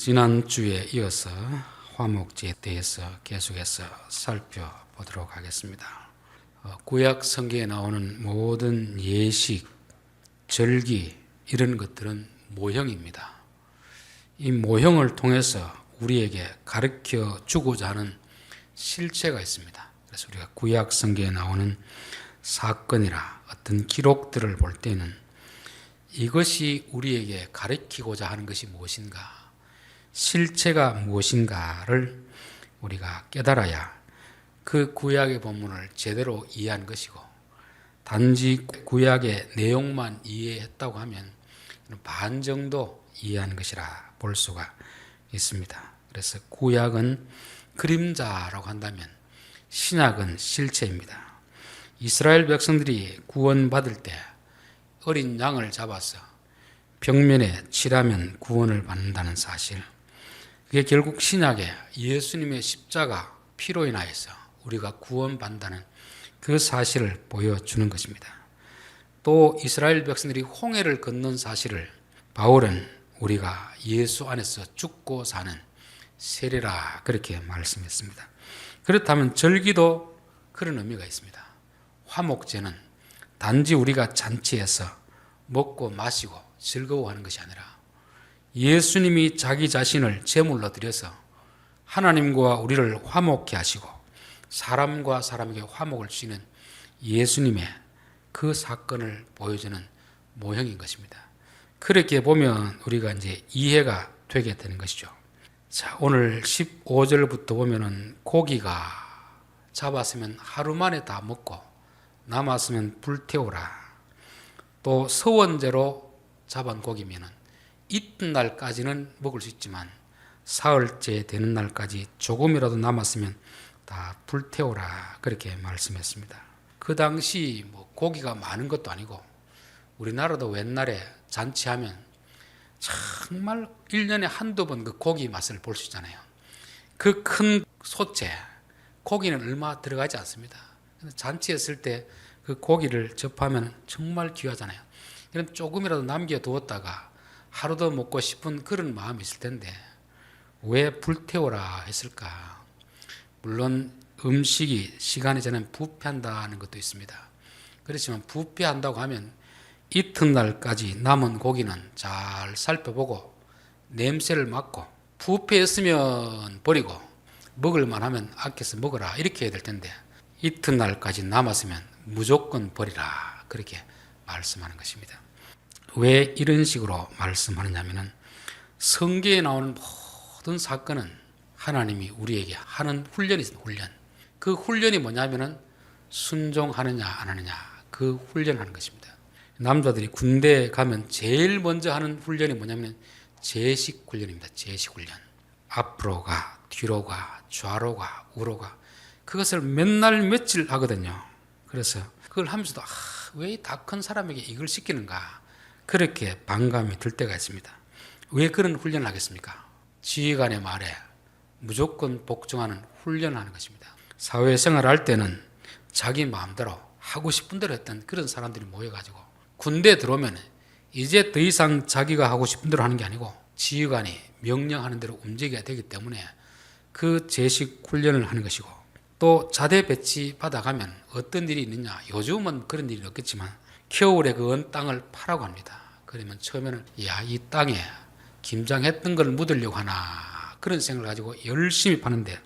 지난주에 이어서 화목제에 대해서 계속해서 살펴보도록 하겠습니다. 구약 성경에 나오는 모든 예식, 절기 이런 것들은 모형입니다. 이 모형을 통해서 우리에게 가르쳐 주고자 하는 실체가 있습니다. 그래서 우리가 구약 성경에 나오는 사건이나 어떤 기록들을 볼 때는 이것이 우리에게 가르치고자 하는 것이 무엇인가, 실체가 무엇인가를 우리가 깨달아야 그 구약의 본문을 제대로 이해한 것이고, 단지 구약의 내용만 이해했다고 하면 반 정도 이해한 것이라 볼 수가 있습니다. 그래서 구약은 그림자라고 한다면 신약은 실체입니다. 이스라엘 백성들이 구원받을 때 어린 양을 잡아서 벽면에 칠하면 구원을 받는다는 사실, 그게 결국 신약에 예수님의 십자가 피로 인하여서 우리가 구원받는다는 그 사실을 보여주는 것입니다. 또 이스라엘 백성들이 홍해를 건넌 사실을 바울은 우리가 예수 안에서 죽고 사는 세례라 그렇게 말씀했습니다. 그렇다면 절기도 그런 의미가 있습니다. 화목제는 단지 우리가 잔치해서 먹고 마시고 즐거워하는 것이 아니라 예수님이 자기 자신을 제물로 드려서 하나님과 우리를 화목케 하시고 사람과 사람에게 화목을 주시는 예수님의 그 사건을 보여주는 모형인 것입니다. 그렇게 보면 우리가 이제 이해가 되게 되는 것이죠. 자, 오늘 15절부터 보면은 고기가 잡았으면 하루 만에 다 먹고 남았으면 불태우라. 또 서원제로 잡은 고기면은 이튿날까지는 먹을 수 있지만 사흘째 되는 날까지 조금이라도 남았으면 다 불태우라 그렇게 말씀했습니다. 그 당시 고기가 많은 것도 아니고 우리나라도 옛날에 잔치하면 정말 1년에 한두 번 그 고기 맛을 볼 수 있잖아요. 그 큰 솥에 고기는 얼마 들어가지 않습니다. 잔치했을 때 그 고기를 접하면 정말 귀하잖아요. 이런 조금이라도 남겨두었다가 하루 더 먹고 싶은 그런 마음이 있을 텐데 왜 불태워라 했을까? 물론 음식이 시간이 지나면 부패한다는 것도 있습니다. 그렇지만 부패한다고 하면 이튿날까지 남은 고기는 잘 살펴보고 냄새를 맡고 부패했으면 버리고 먹을만 하면 아껴서 먹어라 이렇게 해야 될 텐데 이튿날까지 남았으면 무조건 버리라 그렇게 말씀하는 것입니다. 왜 이런 식으로 말씀하느냐면 성경에 나오는 모든 사건은 하나님이 우리에게 하는 훈련이 있습니다. 훈련. 그 훈련이 뭐냐면은 순종하느냐 안 하느냐 그 훈련하는 것입니다. 남자들이 군대에 가면 제일 먼저 하는 훈련이 뭐냐면 제식 훈련입니다. 제식 훈련. 앞으로 가, 뒤로 가, 좌로 가, 우로 가. 그것을 맨날 며칠 하거든요. 그래서 그걸 하면서도 왜 다 큰 사람에게 이걸 시키는가 그렇게 반감이 들 때가 있습니다. 왜 그런 훈련을 하겠습니까? 지휘관의 말에 무조건 복종하는 훈련을 하는 것입니다. 사회생활을 할 때는 자기 마음대로 하고 싶은 대로 했던 그런 사람들이 모여가지고 군대에 들어오면 이제 더 이상 자기가 하고 싶은 대로 하는 게 아니고 지휘관이 명령하는 대로 움직여야 되기 때문에 그 제식 훈련을 하는 것이고, 또 자대 배치 받아가면 어떤 일이 있느냐, 요즘은 그런 일이 없겠지만 겨울에 그 언 땅을 파라고 합니다. 그러면 처음에는 이 땅에 김장했던 걸 묻으려고 하나 그런 생각을 가지고 열심히 파는데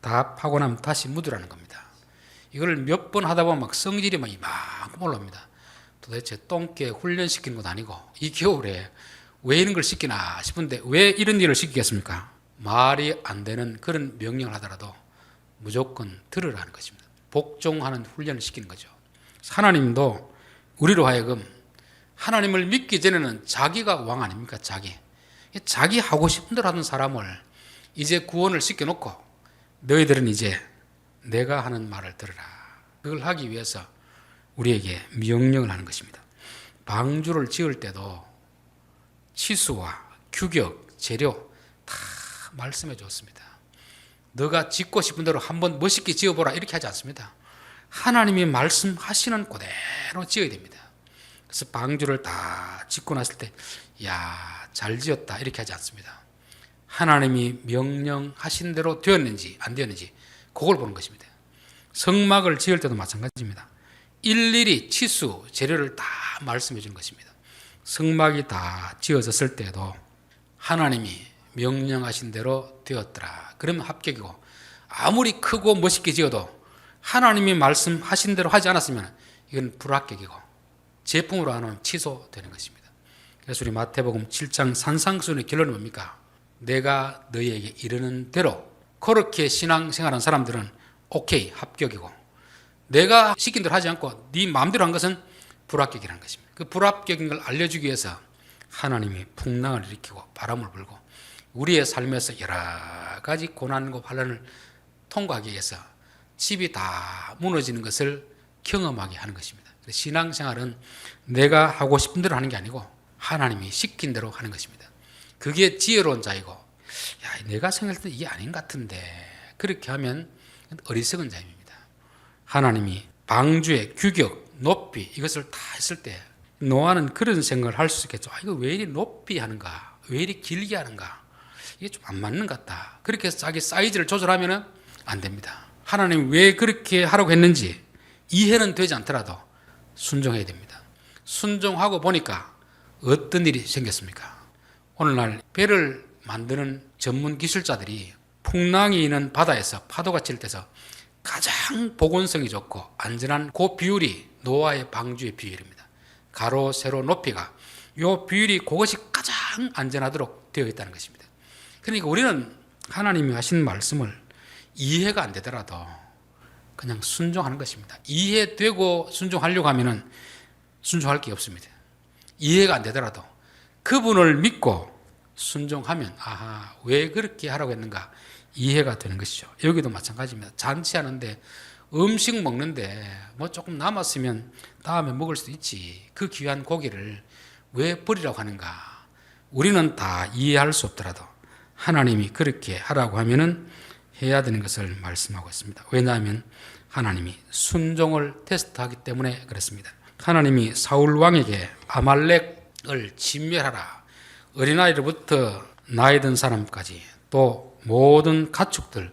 다 파고 나면 다시 묻으라는 겁니다. 이걸 몇 번 하다 보면 막 성질이 막 이만큼 올라옵니다. 도대체 똥개 훈련시키는 것도 아니고 이 겨울에 왜 이런 걸 시키나 싶은데 왜 이런 일을 시키겠습니까? 말이 안 되는 그런 명령을 하더라도 무조건 들으라는 것입니다. 복종하는 훈련을 시키는 거죠. 하나님도 우리로 하여금 하나님을 믿기 전에는 자기가 왕 아닙니까? 자기 하고 싶은 대로 하는 사람을 이제 구원을 시켜놓고 너희들은 이제 내가 하는 말을 들으라. 그걸 하기 위해서 우리에게 명령을 하는 것입니다. 방주를 지을 때도 치수와 규격, 재료 다 말씀해 줬습니다. 너가 짓고 싶은 대로 한번 멋있게 지어보라 이렇게 하지 않습니다. 하나님이 말씀하시는 그대로 지어야 됩니다. 그래서 방주를 다 짓고 났을 때 야, 잘 지었다 이렇게 하지 않습니다. 하나님이 명령하신 대로 되었는지 안 되었는지 그걸 보는 것입니다. 성막을 지을 때도 마찬가지입니다. 일일이 치수, 재료를 다 말씀해 주는 것입니다. 성막이 다 지어졌을 때도 하나님이 명령하신 대로 되었더라. 그러면 합격이고, 아무리 크고 멋있게 지어도 하나님이 말씀하신 대로 하지 않았으면 이건 불합격이고 제품으로 하면 취소되는 것입니다. 그래서 우리 마태복음 7장 산상수훈의 결론은 뭡니까? 내가 너희에게 이르는 대로 그렇게 신앙생활한 사람들은 오케이, 합격이고, 내가 시킨 대로 하지 않고 네 마음대로 한 것은 불합격이라는 것입니다. 그 불합격인 걸 알려주기 위해서 하나님이 풍랑을 일으키고 바람을 불고 우리의 삶에서 여러 가지 고난과 환난을 통과하기 위해서 집이 다 무너지는 것을 경험하게 하는 것입니다. 신앙생활은 내가 하고 싶은 대로 하는 게 아니고 하나님이 시킨 대로 하는 것입니다. 그게 지혜로운 자이고, 야, 내가 생각할 때 이게 아닌 것 같은데, 그렇게 하면 어리석은 자입니다. 하나님이 방주의 규격, 높이 이것을 다 했을 때 노아는 그런 생각을 할 수 있겠죠. 이거 왜 이리 높이 하는가? 왜 이리 길게 하는가? 이게 좀 안 맞는 것 같다. 그렇게 해서 자기 사이즈를 조절하면 안 됩니다. 하나님이 왜 그렇게 하라고 했는지 이해는 되지 않더라도 순종해야 됩니다. 순종하고 보니까 어떤 일이 생겼습니까? 오늘날 배를 만드는 전문 기술자들이 풍랑이 있는 바다에서 파도가 칠 때서 가장 보건성이 좋고 안전한 그 비율이 노아의 방주의 비율입니다. 가로, 세로, 높이가 이 비율이 그것이 가장 안전하도록 되어 있다는 것입니다. 그러니까 우리는 하나님이 하신 말씀을 이해가 안 되더라도 그냥 순종하는 것입니다. 이해되고 순종하려고 하면은 순종할 게 없습니다. 이해가 안 되더라도 그분을 믿고 순종하면 아하, 왜 그렇게 하라고 했는가 이해가 되는 것이죠. 여기도 마찬가지입니다. 잔치하는데 음식 먹는데 뭐 조금 남았으면 다음에 먹을 수도 있지. 그 귀한 고기를 왜 버리라고 하는가? 우리는 다 이해할 수 없더라도 하나님이 그렇게 하라고 하면은 해야 되는 것을 말씀하고 있습니다. 왜냐하면 하나님이 순종을 테스트하기 때문에 그렇습니다. 하나님이 사울 왕에게 아말렉을 진멸하라. 어린아이로부터 나이 든 사람까지 또 모든 가축들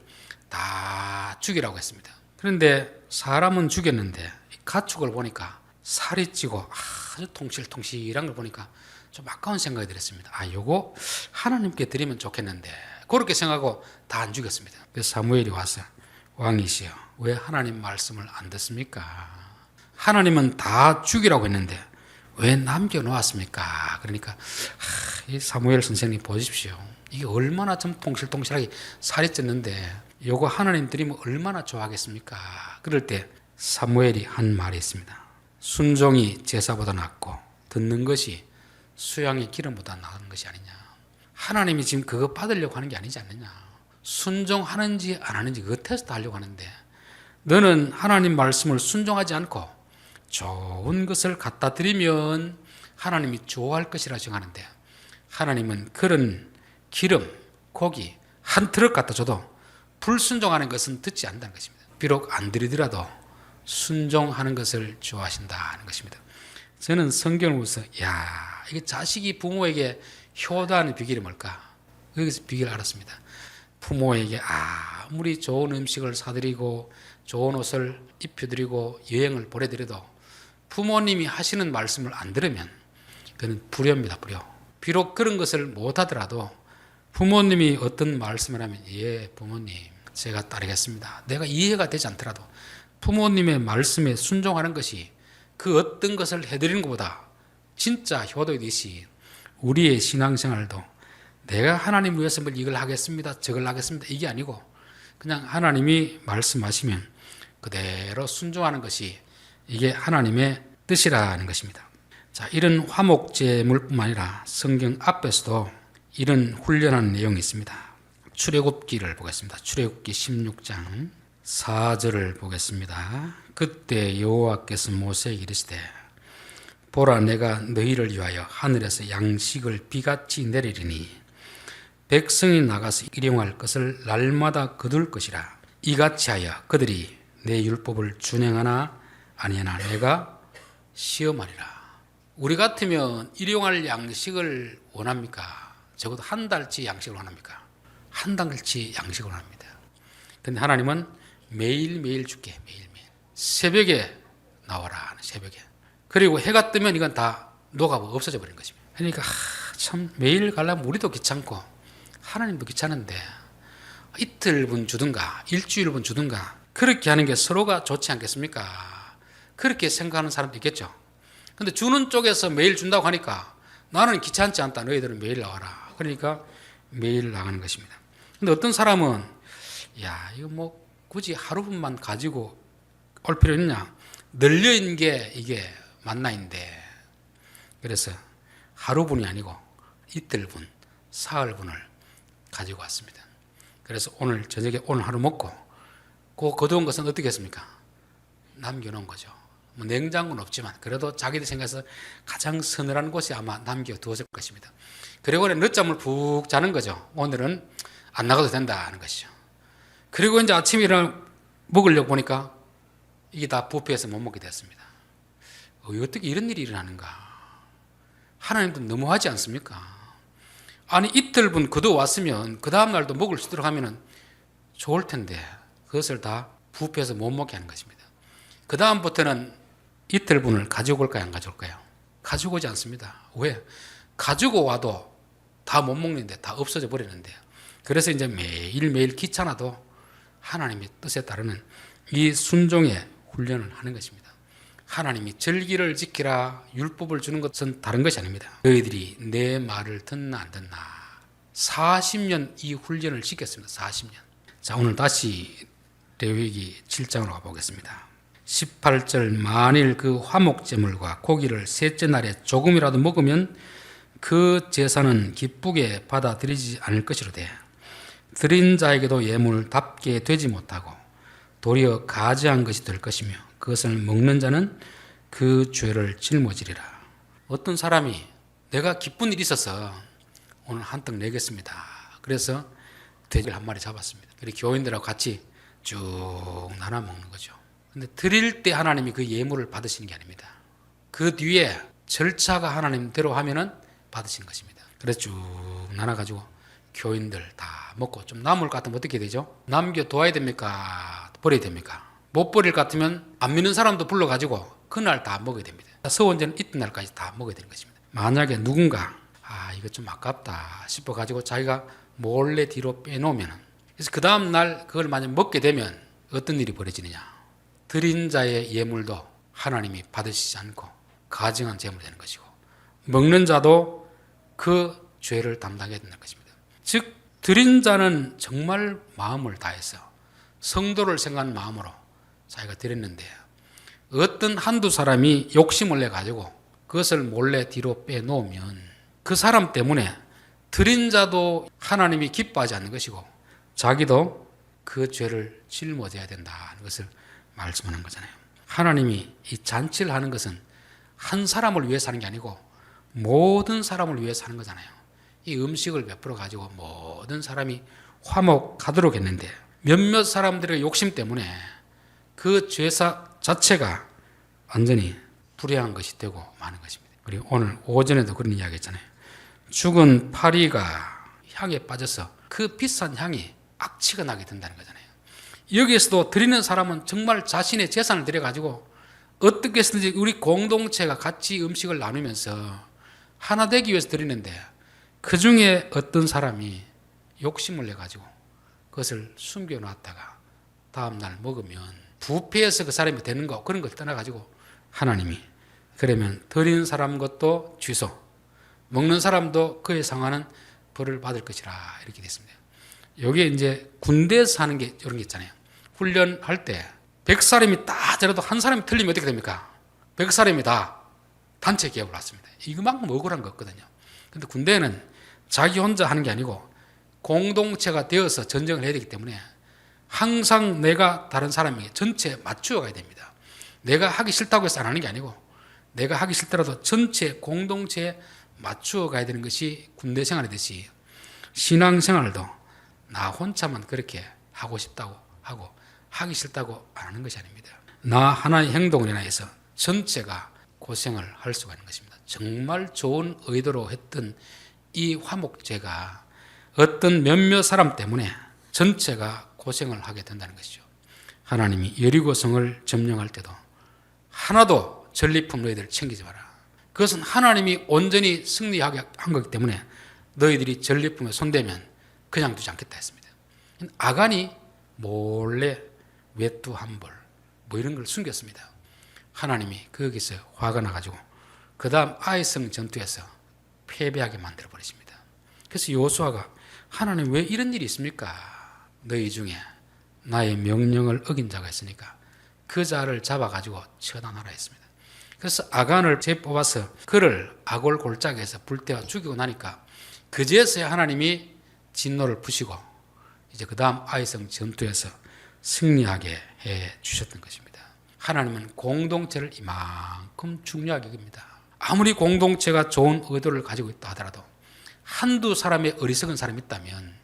다 죽이라고 했습니다. 그런데 사람은 죽였는데 가축을 보니까 살이 찌고 아주 통실통실한 걸 보니까 좀 아까운 생각이 들었습니다. 요거 하나님께 드리면 좋겠는데 그렇게 생각하고 다 안 죽였습니다. 그래서 사무엘이 와서 왕이시여 왜 하나님 말씀을 안 듣습니까? 하나님은 다 죽이라고 했는데 왜 남겨놓았습니까? 그러니까 이 사무엘 선생님 보십시오. 이게 얼마나 좀 통실통실하게 살이 쪘는데 요거 하나님 드리면 얼마나 좋아하겠습니까? 그럴 때 사무엘이 한 말이 있습니다. 순종이 제사보다 낫고 듣는 것이 수양의 기름보다 나은 것이 아니냐. 하나님이 지금 그거 받으려고 하는 게 아니지 않느냐. 순종하는지 안 하는지 그거 테스트 하려고 하는데 너는 하나님 말씀을 순종하지 않고 좋은 것을 갖다 드리면 하나님이 좋아할 것이라 생각하는데 하나님은 그런 기름, 고기 한 트럭 갖다 줘도 불순종하는 것은 듣지 않는다는 것입니다. 비록 안 드리더라도 순종하는 것을 좋아하신다는 것입니다. 저는 성경을 보면서 이게 자식이 부모에게 효도하는 비결이 뭘까? 여기서 비결을 알았습니다. 부모에게 아무리 좋은 음식을 사드리고 좋은 옷을 입혀드리고 여행을 보내드려도 부모님이 하시는 말씀을 안 들으면 그는 불효입니다. 불효. 비록 그런 것을 못하더라도 부모님이 어떤 말씀을 하면 부모님 제가 따르겠습니다. 내가 이해가 되지 않더라도 부모님의 말씀에 순종하는 것이 그 어떤 것을 해드리는 것보다 진짜 효도이듯이 우리의 신앙생활도 내가 하나님 위해서 이걸 하겠습니다. 저걸 하겠습니다. 이게 아니고 그냥 하나님이 말씀하시면 그대로 순종하는 것이 이게 하나님의 뜻이라는 것입니다. 자, 이런 화목제물뿐만 아니라 성경 앞에서도 이런 훈련하는 내용이 있습니다. 출애굽기를 보겠습니다. 출애굽기 16장 4절을 보겠습니다. 그때 여호와께서 모세에게 이르시되 보라 내가 너희를 위하여 하늘에서 양식을 비같이 내리리니 백성이 나가서 일용할 것을 날마다 거둘 것이라. 이같이 하여 그들이 내 율법을 준행하나 아니하나 내가 시험하리라. 우리 같으면 일용할 양식을 원합니까? 적어도 한 달치 양식을 원합니까? 한 달치 양식을 합니다. 근데 하나님은 매일매일 줄게. 매일매일. 새벽에 나와라. 새벽에. 그리고 해가 뜨면 이건 다 녹아버리고 없어져 버린 것입니다. 그러니까 참 매일 가려면 우리도 귀찮고 하나님도 귀찮은데 이틀분 주든가 일주일분 주든가 그렇게 하는 게 서로가 좋지 않겠습니까? 그렇게 생각하는 사람도 있겠죠. 근데 주는 쪽에서 매일 준다고 하니까 나는 귀찮지 않다. 너희들은 매일 나와라. 그러니까 매일 나가는 것입니다. 근데 어떤 사람은 야 이거 뭐 굳이 하루분만 가지고 올 필요 있냐? 널려 있는 게 이게 만나인데 그래서 하루분이 아니고 이틀분, 사흘분을 가지고 왔습니다. 그래서 오늘 저녁에 오늘 하루 먹고 그 거두은 것은 어떻게 했습니까? 남겨놓은 거죠. 뭐 냉장고는 없지만 그래도 자기들 생각해서 가장 서늘한 곳에 아마 남겨두었을 것입니다. 그리고 늦잠을 푹 자는 거죠. 오늘은 안 나가도 된다 하는 것이죠. 그리고 이제 아침에 일어나 먹으려고 보니까 이게 다 부패해서 못 먹게 됐습니다. 어떻게 이런 일이 일어나는가? 하나님도 너무하지 않습니까? 아니 이틀분 거둬왔으면 그 다음날도 먹을 수 있도록 하면 좋을 텐데 그것을 다 부패해서 못 먹게 하는 것입니다. 그 다음부터는 이틀분을 가지고 올까요? 안 가지고 올까요? 가지고 오지 않습니다. 왜? 가지고 와도 다 못 먹는데 다 없어져 버리는데 그래서 이제 매일매일 귀찮아도 하나님의 뜻에 따르는 이 순종의 훈련을 하는 것입니다. 하나님이 절기를 지키라 율법을 주는 것은 다른 것이 아닙니다. 너희들이 내 말을 듣나 안 듣나 40년 이 훈련을 지켰습니다. 40년. 자 오늘 다시 레위기 7장으로 가보겠습니다. 18절 만일 그 화목제물과 고기를 셋째 날에 조금이라도 먹으면 그 제사는 기쁘게 받아들이지 않을 것이로되 드린 자에게도 예물답게 되지 못하고 도리어 가지한 것이 될 것이며 그것을 먹는 자는 그 죄를 짊어지리라. 어떤 사람이 내가 기쁜 일이 있어서 오늘 한떡 내겠습니다. 그래서 돼지를 한 마리 잡았습니다. 그리고 교인들하고 같이 쭉 나눠 먹는 거죠. 근데 드릴 때 하나님이 그 예물을 받으시는 게 아닙니다. 그 뒤에 절차가 하나님대로 하면은 받으시는 것입니다. 그래서 쭉 나눠가지고 교인들 다 먹고 좀 남을 것 같으면 어떻게 되죠? 남겨둬야 됩니까? 버려야 됩니까? 못 버릴 것 같으면 안 믿는 사람도 불러가지고 그날 다 먹어야 됩니다. 서원제는 이튿날까지 다 먹어야 되는 것입니다. 만약에 누군가 이거 좀 아깝다 싶어가지고 자기가 몰래 뒤로 빼놓으면 그래서 그 다음날 그걸 만약 먹게 되면 어떤 일이 벌어지느냐? 드린 자의 예물도 하나님이 받으시지 않고 가증한 제물이 되는 것이고 먹는 자도 그 죄를 담당해야 된다는 것입니다. 즉 드린 자는 정말 마음을 다해서 성도를 생각하는 마음으로 자기가 드렸는데 어떤 한두 사람이 욕심을 내가지고 그것을 몰래 뒤로 빼놓으면 그 사람 때문에 드린 자도 하나님이 기뻐하지 않는 것이고 자기도 그 죄를 짊어져야 된다는 것을 말씀하는 거잖아요. 하나님이 이 잔치를 하는 것은 한 사람을 위해서 하는 게 아니고 모든 사람을 위해서 하는 거잖아요. 이 음식을 베풀어 가지고 모든 사람이 화목하도록 했는데 몇몇 사람들의 욕심 때문에 그 죄사 자체가 완전히 불행한 것이 되고 마는 것입니다. 그리고 오늘 오전에도 그런 이야기 했잖아요. 죽은 파리가 향에 빠져서 그 비싼 향이 악취가 나게 된다는 거잖아요. 여기에서도 드리는 사람은 정말 자신의 재산을 들여가지고 어떻게 해서든지 우리 공동체가 같이 음식을 나누면서 하나 되기 위해서 드리는데 그 중에 어떤 사람이 욕심을 내가지고 그것을 숨겨놨다가 다음날 먹으면 부패해서 그 사람이 되는 거 그런 걸 떠나가지고 하나님이 그러면 드리는 사람 것도 취소 먹는 사람도 그에 상하는 벌을 받을 것이라 이렇게 됐습니다. 여기에 이제 군대에서 하는 게 이런 게 있잖아요. 훈련할 때 100사람이 다 저래도 한 사람이 틀리면 어떻게 됩니까? 100사람이 다 단체 기업을 왔습니다. 이거만큼 억울한 거 없거든요. 근데 군대는 자기 혼자 하는 게 아니고 공동체가 되어서 전쟁을 해야 되기 때문에 항상 내가 다른 사람에게 전체 맞추어 가야 됩니다. 내가 하기 싫다고 해서 안 하는 게 아니고 내가 하기 싫더라도 전체 공동체에 맞추어 가야 되는 것이 군대 생활이듯이 신앙생활도 나 혼자만 그렇게 하고 싶다고 하고 하기 싫다고 안 하는 것이 아닙니다. 나 하나의 행동을 인하여서 전체가 고생을 할 수가 있는 것입니다. 정말 좋은 의도로 했던 이 화목제가 어떤 몇몇 사람 때문에 전체가 고생을 하게 된다는 것이죠. 하나님이 여리고성을 점령할 때도 하나도 전리품 너희들 챙기지 마라. 그것은 하나님이 온전히 승리하게 한 거기 때문에 너희들이 전리품에 손대면 그냥 두지 않겠다 했습니다. 아간이 몰래 외투 한 벌 뭐 이런 걸 숨겼습니다. 하나님이 거기서 화가 나가지고 그 다음 아이성 전투에서 패배하게 만들어 버리십니다. 그래서 여호수아가 하나님 왜 이런 일이 있습니까? 너희 중에 나의 명령을 어긴 자가 있으니까 그 자를 잡아가지고 처단하라 했습니다. 그래서 아간을 재뽑아서 그를 아골 골짜기에서 불태워 죽이고 나니까 그제서야 하나님이 진노를 푸시고 이제 그 다음 아이성 전투에서 승리하게 해 주셨던 것입니다. 하나님은 공동체를 이만큼 중요하게 여깁니다. 아무리 공동체가 좋은 의도를 가지고 있다 하더라도 한두 사람의 어리석은 사람이 있다면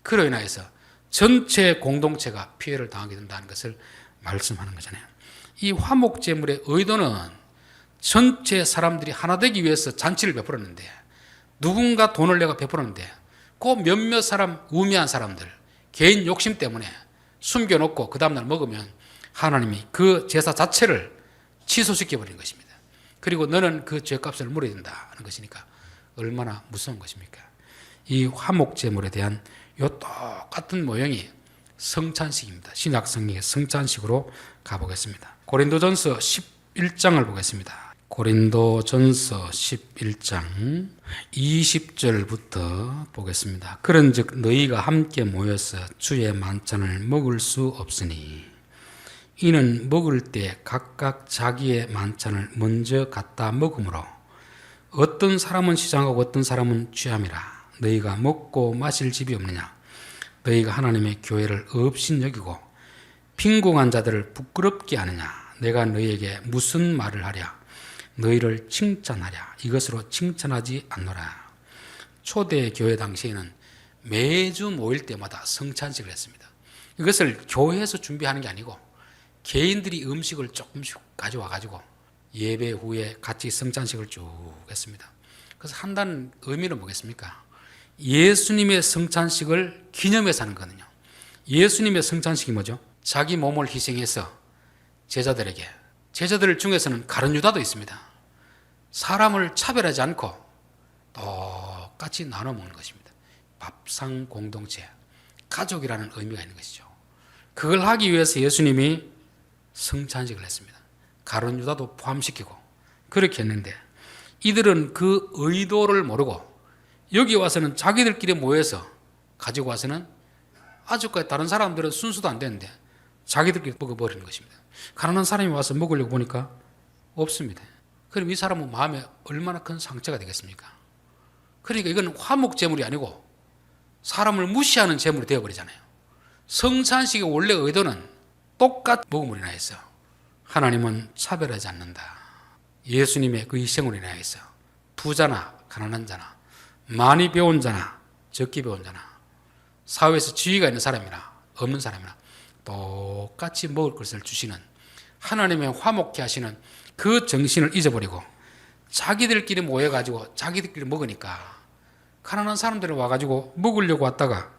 그로 인하여서 전체 공동체가 피해를 당하게 된다는 것을 말씀하는 거잖아요. 이 화목제물의 의도는 전체 사람들이 하나 되기 위해서 잔치를 베풀었는데 누군가 돈을 내가 베풀었는데 그 몇몇 사람, 우매한 사람들 개인 욕심 때문에 숨겨놓고 그 다음날 먹으면 하나님이 그 제사 자체를 취소시켜버린 것입니다. 그리고 너는 그 죄값을 물어야 된다는 것이니까 얼마나 무서운 것입니까? 이 화목제물에 대한 이 똑같은 모형이 성찬식입니다. 신약 성경의 성찬식으로 가보겠습니다. 고린도전서 11장을 보겠습니다. 고린도전서 11장 20절부터 보겠습니다. 그런즉 너희가 함께 모여서 주의 만찬을 먹을 수 없으니 이는 먹을 때 각각 자기의 만찬을 먼저 갖다 먹으므로 어떤 사람은 시장하고 어떤 사람은 취함이라. 너희가 먹고 마실 집이 없느냐? 너희가 하나님의 교회를 업신 여기고 빈궁한 자들을 부끄럽게 하느냐? 내가 너희에게 무슨 말을 하랴? 너희를 칭찬하랴? 이것으로 칭찬하지 않노라. 초대 교회 당시에는 매주 모일 때마다 성찬식을 했습니다. 이것을 교회에서 준비하는 게 아니고 개인들이 음식을 조금씩 가져와 가지고 예배 후에 같이 성찬식을 쭉 했습니다. 그래서 한다는 의미는 뭐겠습니까? 예수님의 성찬식을 기념해서 하는 거거든요. 예수님의 성찬식이 뭐죠? 자기 몸을 희생해서 제자들에게, 제자들 중에서는 가룟 유다도 있습니다. 사람을 차별하지 않고 똑같이 나눠 먹는 것입니다. 밥상 공동체, 가족이라는 의미가 있는 것이죠. 그걸 하기 위해서 예수님이 성찬식을 했습니다. 가룟 유다도 포함시키고 그렇게 했는데 이들은 그 의도를 모르고 여기 와서는 자기들끼리 모여서 가지고 와서는 아직까지 다른 사람들은 순수도 안 되는데 자기들끼리 먹어버리는 것입니다. 가난한 사람이 와서 먹으려고 보니까 없습니다. 그럼 이 사람은 마음에 얼마나 큰 상처가 되겠습니까? 그러니까 이건 화목제물이 아니고 사람을 무시하는 제물이 되어버리잖아요. 성찬식의 원래 의도는 똑같 먹음으로 인하여서 하나님은 차별하지 않는다. 예수님의 그 희생으로 인하여서 부자나 가난한 자나 많이 배운 자나 적게 배운 자나 사회에서 지위가 있는 사람이나 없는 사람이나 똑같이 먹을 것을 주시는 하나님의 화목케 하시는 그 정신을 잊어버리고 자기들끼리 모여가지고 자기들끼리 먹으니까 가난한 사람들이 와가지고 먹으려고 왔다가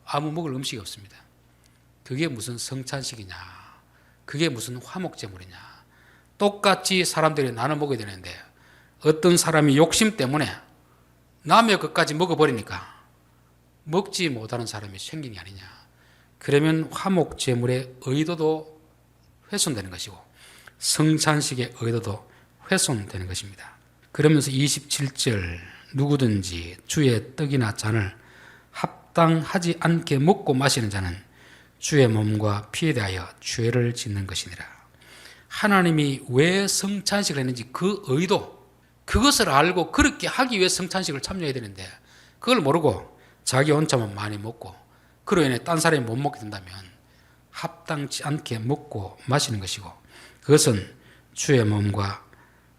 아무 먹을 음식이 없습니다. 그게 무슨 성찬식이냐? 그게 무슨 화목제물이냐? 똑같이 사람들이 나눠 먹어야 되는데 어떤 사람이 욕심 때문에 남의 것까지 먹어버리니까 먹지 못하는 사람이 생긴 게 아니냐? 그러면 화목제물의 의도도 훼손되는 것이고 성찬식의 의도도 훼손되는 것입니다. 그러면서 27절 누구든지 주의 떡이나 잔을 합당하지 않게 먹고 마시는 자는 주의 몸과 피에 대하여 죄를 짓는 것이니라. 하나님이 왜 성찬식을 했는지 그 의도, 그것을 알고 그렇게 하기 위해 성찬식을 참여해야 되는데 그걸 모르고 자기 혼자만 많이 먹고 그로 인해 딴 사람이 못 먹게 된다면 합당치 않게 먹고 마시는 것이고 그것은 주의 몸과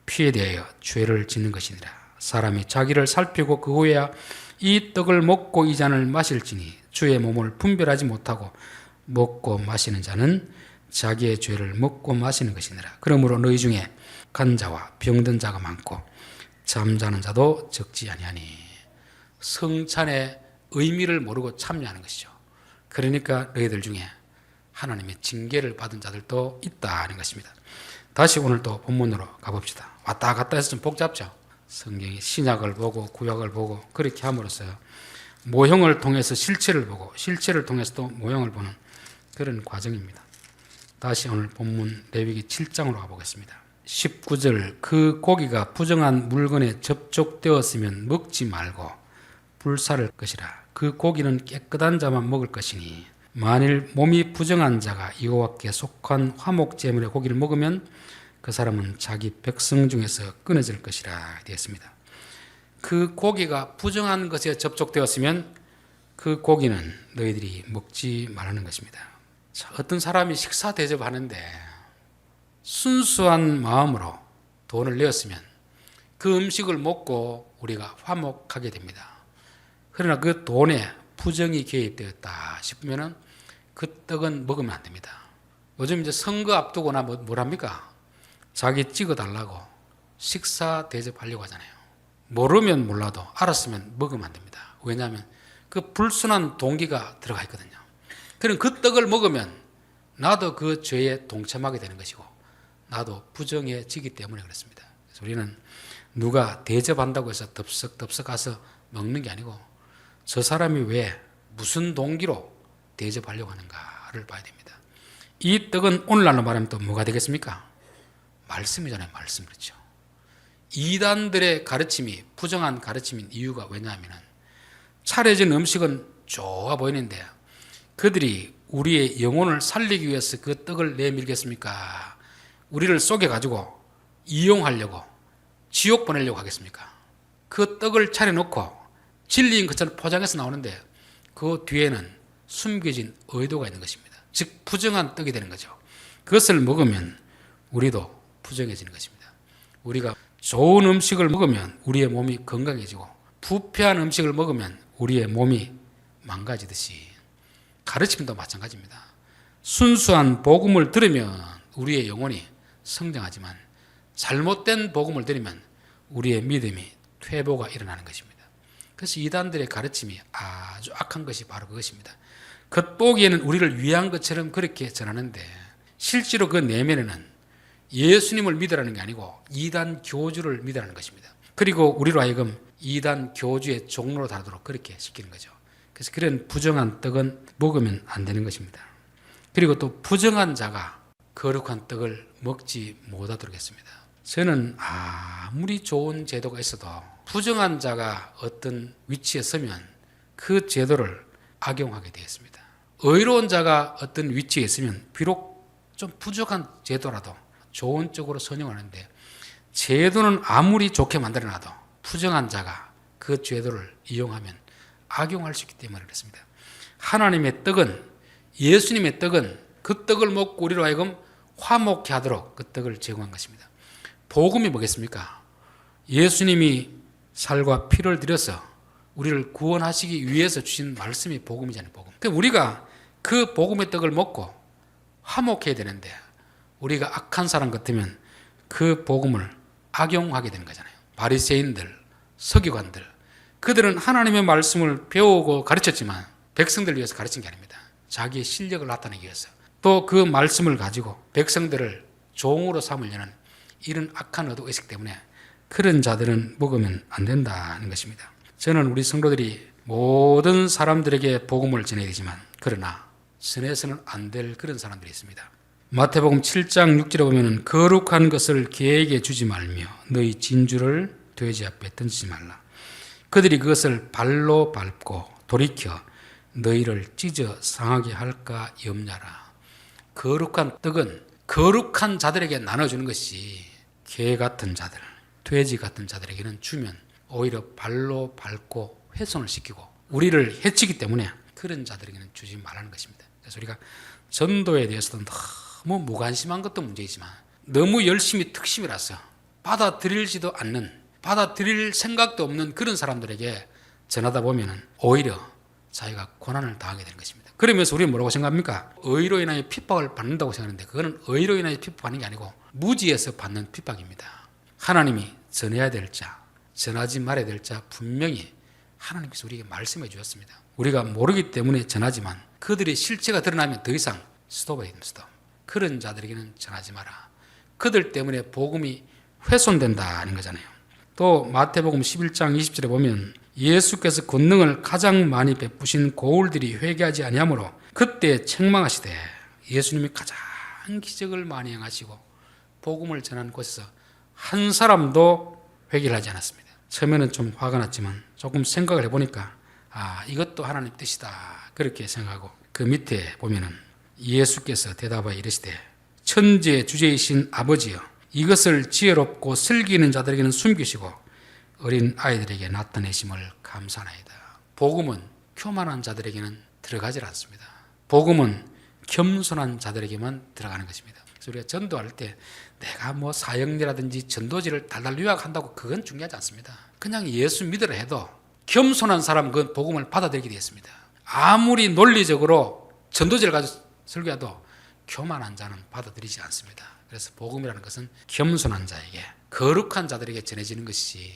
피에 대하여 죄를 짓는 것이니라. 사람이 자기를 살피고 그 후에야 이 떡을 먹고 이 잔을 마실지니 주의 몸을 분별하지 못하고 먹고 마시는 자는 자기의 죄를 먹고 마시는 것이니라. 그러므로 너희 중에 간자와 병든 자가 많고 잠자는 자도 적지 아니하니. 성찬의 의미를 모르고 참여하는 것이죠. 그러니까 너희들 중에 하나님의 징계를 받은 자들도 있다는 것입니다. 다시 오늘 또 본문으로 가봅시다. 왔다 갔다 해서 좀 복잡죠. 성경이 신약을 보고 구약을 보고 그렇게 함으로써 모형을 통해서 실체를 보고 실체를 통해서 또 모형을 보는 그런 과정입니다. 다시 오늘 본문 레위기 7장으로 가보겠습니다. 19절 그 고기가 부정한 물건에 접촉되었으면 먹지 말고 불사를 것이라. 그 고기는 깨끗한 자만 먹을 것이니 만일 몸이 부정한 자가 여호와께 속한 화목제물의 고기를 먹으면 그 사람은 자기 백성 중에서 끊어질 것이라 되었습니다. 그 고기가 부정한 것에 접촉되었으면 그 고기는 너희들이 먹지 말라는 것입니다. 자, 어떤 사람이 식사 대접하는데 순수한 마음으로 돈을 내었으면 그 음식을 먹고 우리가 화목하게 됩니다. 그러나 그 돈에 부정이 개입되었다 싶으면 그 떡은 먹으면 안 됩니다. 요즘 이제 선거 앞두고나 뭐랍니까? 자기 찍어달라고 식사 대접하려고 하잖아요. 모르면 몰라도 알았으면 먹으면 안 됩니다. 왜냐하면 그 불순한 동기가 들어가 있거든요. 그럼 그 떡을 먹으면 나도 그 죄에 동참하게 되는 것이고 나도 부정해지기 때문에 그렇습니다. 그래서 우리는 누가 대접한다고 해서 덥석 가서 먹는 게 아니고 저 사람이 왜 무슨 동기로 대접하려고 하는가를 봐야 됩니다. 이 떡은 오늘날로 말하면 또 뭐가 되겠습니까? 말씀이잖아요. 말씀. 그렇죠. 이단들의 가르침이 부정한 가르침인 이유가 왜냐하면 차려진 음식은 좋아 보이는데 그들이 우리의 영혼을 살리기 위해서 그 떡을 내밀겠습니까? 우리를 속여가지고 이용하려고 지옥 보내려고 하겠습니까? 그 떡을 차려놓고 진리인 것처럼 포장해서 나오는데 그 뒤에는 숨겨진 의도가 있는 것입니다. 즉 부정한 떡이 되는 거죠. 그것을 먹으면 우리도 부정해지는 것입니다. 우리가 좋은 음식을 먹으면 우리의 몸이 건강해지고 부패한 음식을 먹으면 우리의 몸이 망가지듯이 가르침도 마찬가지입니다. 순수한 복음을 들으면 우리의 영혼이 성장하지만 잘못된 복음을 들으면 우리의 믿음이 퇴보가 일어나는 것입니다. 그래서 이단들의 가르침이 아주 악한 것이 바로 그것입니다. 겉보기에는 우리를 위한 것처럼 그렇게 전하는데 실제로 그 내면에는 예수님을 믿으라는 게 아니고 이단 교주를 믿으라는 것입니다. 그리고 우리로 하여금 이단 교주의 종로로 다루도록 그렇게 시키는 거죠. 그래서 그런 부정한 떡은 먹으면 안 되는 것입니다. 그리고 또 부정한 자가 거룩한 떡을 먹지 못하도록 했습니다. 저는 아무리 좋은 제도가 있어도 부정한 자가 어떤 위치에 서면 그 제도를 악용하게 되었습니다. 의로운 자가 어떤 위치에 있으면 비록 좀 부족한 제도라도 좋은 쪽으로 선용하는데 제도는 아무리 좋게 만들어놔도 부정한 자가 그 제도를 이용하면 악용할 수 있기 때문에 그렇습니다. 하나님의 떡은 예수님의 떡은 그 떡을 먹고 우리로 하여금 화목케 하도록 그 떡을 제공한 것입니다. 복음이 뭐겠습니까? 예수님이 살과 피를 들여서 우리를 구원하시기 위해서 주신 말씀이 복음이잖아요. 복음. 그러니까 우리가 그 복음의 떡을 먹고 화목해야 되는데 우리가 악한 사람 같으면 그 복음을 악용하게 되는 거잖아요. 바리새인들, 서기관들, 그들은 하나님의 말씀을 배우고 가르쳤지만 백성들을 위해서 가르친 게 아닙니다. 자기의 실력을 나타내기 위해서 또 그 말씀을 가지고 백성들을 종으로 삼으려는 이런 악한 의도가 있기 때문에 그런 자들은 먹으면 안 된다는 것입니다. 저는 우리 성도들이 모든 사람들에게 복음을 전해야 되지만 그러나 전해서는 안 될 그런 사람들이 있습니다. 마태복음 7장 6절에 보면 거룩한 것을 개에게 주지 말며 너희 진주를 돼지 앞에 던지지 말라. 그들이 그것을 발로 밟고 돌이켜 너희를 찢어 상하게 할까 염려하라. 거룩한 떡은 거룩한 자들에게 나눠주는 것이 개 같은 자들, 돼지 같은 자들에게는 주면 오히려 발로 밟고 훼손을 시키고 우리를 해치기 때문에 그런 자들에게는 주지 말라는 것입니다. 그래서 우리가 전도에 대해서도 너무 무관심한 것도 문제이지만 너무 열심히 특심이라서 받아들이지도 않는, 받아들일 생각도 없는 그런 사람들에게 전하다 보면 오히려 자기가 고난을 당하게 되는 것입니다. 그러면서 우리는 뭐라고 생각합니까? 의로 인하여 핍박을 받는다고 생각하는데 그거는 의로 인하여 핍박받는 게 아니고 무지에서 받는 핍박입니다. 하나님이 전해야 될 자, 전하지 말아야 될 자 분명히 하나님께서 우리에게 말씀해 주셨습니다. 우리가 모르기 때문에 전하지만 그들의 실체가 드러나면 더 이상 스톱해야 됩니다. 그런 자들에게는 전하지 마라. 그들 때문에 복음이 훼손된다는 거잖아요. 또 마태복음 11장 20절에 보면 예수께서 권능을 가장 많이 베푸신 고울들이 회개하지 아니하므로 그때 책망하시되, 예수님이 가장 기적을 많이 행하시고 복음을 전한 곳에서 한 사람도 회개를 하지 않았습니다. 처음에는 좀 화가 났지만 조금 생각을 해보니까 이것도 하나님 뜻이다 그렇게 생각하고, 그 밑에 보면은 예수께서 대답하여 이르시되, 천지의 주제이신 아버지여, 이것을 지혜롭고 슬기는 자들에게는 숨기시고 어린 아이들에게 나타내심을 감사하나이다. 복음은 교만한 자들에게는 들어가지 않습니다. 복음은 겸손한 자들에게만 들어가는 것입니다. 그래서 우리가 전도할 때 내가 뭐 사역리라든지 전도지를 달달 요약한다고 그건 중요하지 않습니다. 그냥 예수 믿으라 해도 겸손한 사람은 그 복음을 받아들이게 되었습니다. 아무리 논리적으로 전도지를 가지고 설교해도 교만한 자는 받아들이지 않습니다. 그래서 복음이라는 것은 겸손한 자에게, 거룩한 자들에게 전해지는 것이,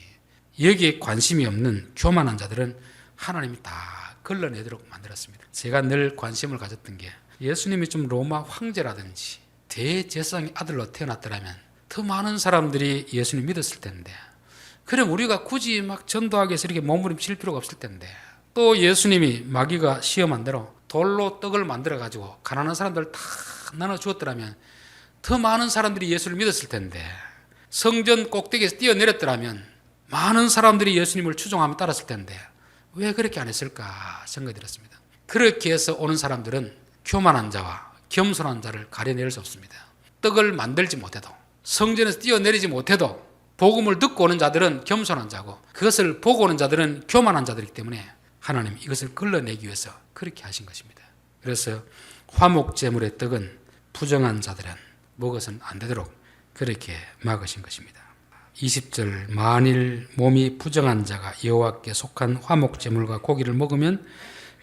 여기에 관심이 없는 교만한 자들은 하나님이 다 걸러내도록 만들었습니다. 제가 늘 관심을 가졌던 게, 예수님이 좀 로마 황제라든지 대제사장의 아들로 태어났더라면 더 많은 사람들이 예수님 믿었을 텐데, 그럼 우리가 굳이 막 전도하기 위해서 이렇게 몸부림칠 필요가 없을 텐데, 또 예수님이 마귀가 시험한 대로 돌로 떡을 만들어 가지고 가난한 사람들 다 나눠 주었더라면 더 많은 사람들이 예수를 믿었을 텐데, 성전 꼭대기에서 뛰어내렸더라면 많은 사람들이 예수님을 추종하며 따랐을 텐데 왜 그렇게 안 했을까 생각이 들었습니다. 그렇게 해서 오는 사람들은 교만한 자와 겸손한 자를 가려낼 수 없습니다. 떡을 만들지 못해도, 성전에서 뛰어내리지 못해도 복음을 듣고 오는 자들은 겸손한 자고, 그것을 보고 오는 자들은 교만한 자들이기 때문에 하나님이 이것을 걸러내기 위해서 그렇게 하신 것입니다. 그래서 화목제물의 떡은 부정한 자들은 먹어서는 안 되도록 그렇게 막으신 것입니다. 20절, 만일 몸이 부정한 자가 여호와께 속한 화목제물과 고기를 먹으면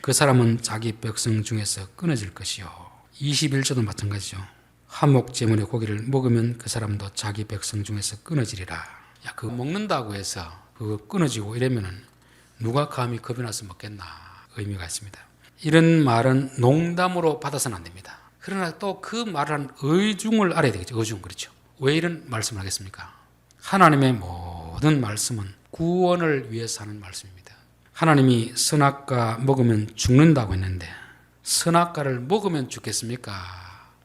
그 사람은 자기 백성 중에서 끊어질 것이요. 21절도 마찬가지죠. 화목제물의 고기를 먹으면 그 사람도 자기 백성 중에서 끊어지리라. 야, 그거 먹는다고 해서 그거 끊어지고 이러면은 누가 감히 겁이 나서 먹겠나 의미가 있습니다. 이런 말은 농담으로 받아서는 안 됩니다. 그러나 또 그 말을 한 의중을 알아야 되겠죠. 의중, 그렇죠. 왜 이런 말씀을 하겠습니까? 하나님의 모든 말씀은 구원을 위해서 하는 말씀입니다. 하나님이 선악과 먹으면 죽는다고 했는데 선악과를 먹으면 죽겠습니까?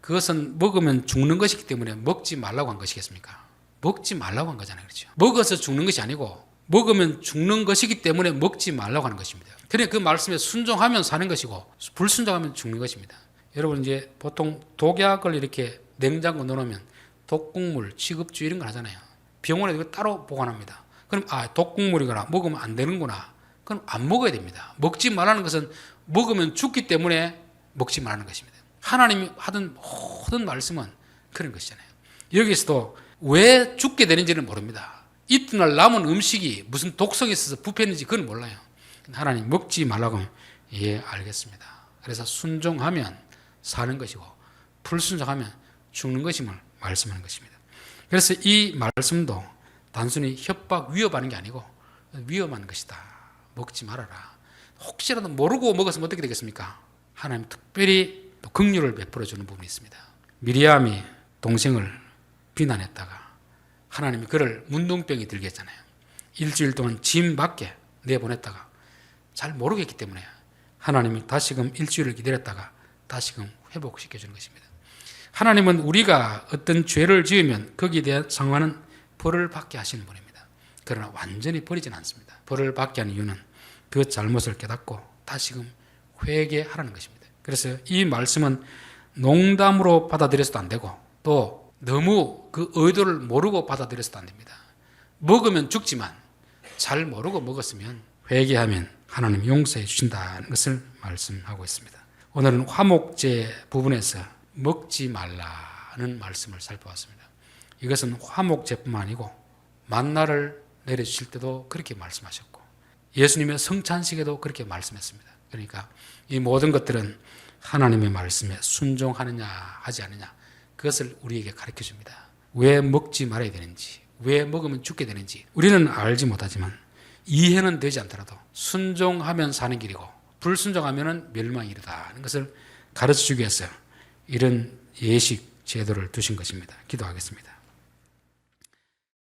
그것은 먹으면 죽는 것이기 때문에 먹지 말라고 한 것이겠습니까? 먹지 말라고 한 거잖아요. 그렇죠. 먹어서 죽는 것이 아니고 먹으면 죽는 것이기 때문에 먹지 말라고 하는 것입니다. 그러니까 그 말씀에 순종하면 사는 것이고 불순종하면 죽는 것입니다. 여러분, 이제 보통 독약을 이렇게 냉장고 넣어놓으면 독국물, 취급주 이런 걸 하잖아요. 병원에 이거 따로 보관합니다. 그럼 독국물이거나 먹으면 안 되는구나. 그럼 안 먹어야 됩니다. 먹지 말라는 것은 먹으면 죽기 때문에 먹지 말라는 것입니다. 하나님이 하던 모든 말씀은 그런 것이잖아요. 여기서도 왜 죽게 되는지는 모릅니다. 이튿날 남은 음식이 무슨 독성이 있어서 부패했는지 그건 몰라요. 하나님 먹지 말라고 하면 예, 알겠습니다. 그래서 순종하면 사는 것이고 불순종하면 죽는 것임을 말씀하는 것입니다. 그래서 이 말씀도 단순히 협박, 위협하는 게 아니고 위험한 것이다. 먹지 말아라. 혹시라도 모르고 먹었으면 어떻게 되겠습니까? 하나님 특별히 또 긍휼을 베풀어 주는 부분이 있습니다. 미리암이 동생을 비난했다가 하나님이 그를 문둥병이 들게 했잖아요. 일주일 동안 짐 밖에 내보냈다가 잘 모르겠기 때문에 하나님이 다시금 일주일을 기다렸다가 다시금 회복시켜주는 것입니다. 하나님은 우리가 어떤 죄를 지으면 거기에 대한 상환은 벌을 받게 하시는 분입니다. 그러나 완전히 버리지는 않습니다. 벌을 받게 하는 이유는 그 잘못을 깨닫고 다시금 회개하라는 것입니다. 그래서 이 말씀은 농담으로 받아들여서도 안 되고 또 너무 그 의도를 모르고 받아들여서도 안 됩니다. 먹으면 죽지만 잘 모르고 먹었으면 회개하면 하나님 용서해 주신다는 것을 말씀하고 있습니다. 오늘은 화목제 부분에서 먹지 말라는 말씀을 살펴봤습니다. 이것은 화목제뿐만 아니고 만나를 내려주실 때도 그렇게 말씀하셨고 예수님의 성찬식에도 그렇게 말씀했습니다. 그러니까 이 모든 것들은 하나님의 말씀에 순종하느냐 하지 않느냐 그것을 우리에게 가르쳐 줍니다. 왜 먹지 말아야 되는지, 왜 먹으면 죽게 되는지 우리는 알지 못하지만 이해는 되지 않더라도 순종하면 사는 길이고 불순종하면 멸망이다 하는 것을 가르쳐 주기 위해서 이런 예식 제도를 두신 것입니다. 기도하겠습니다.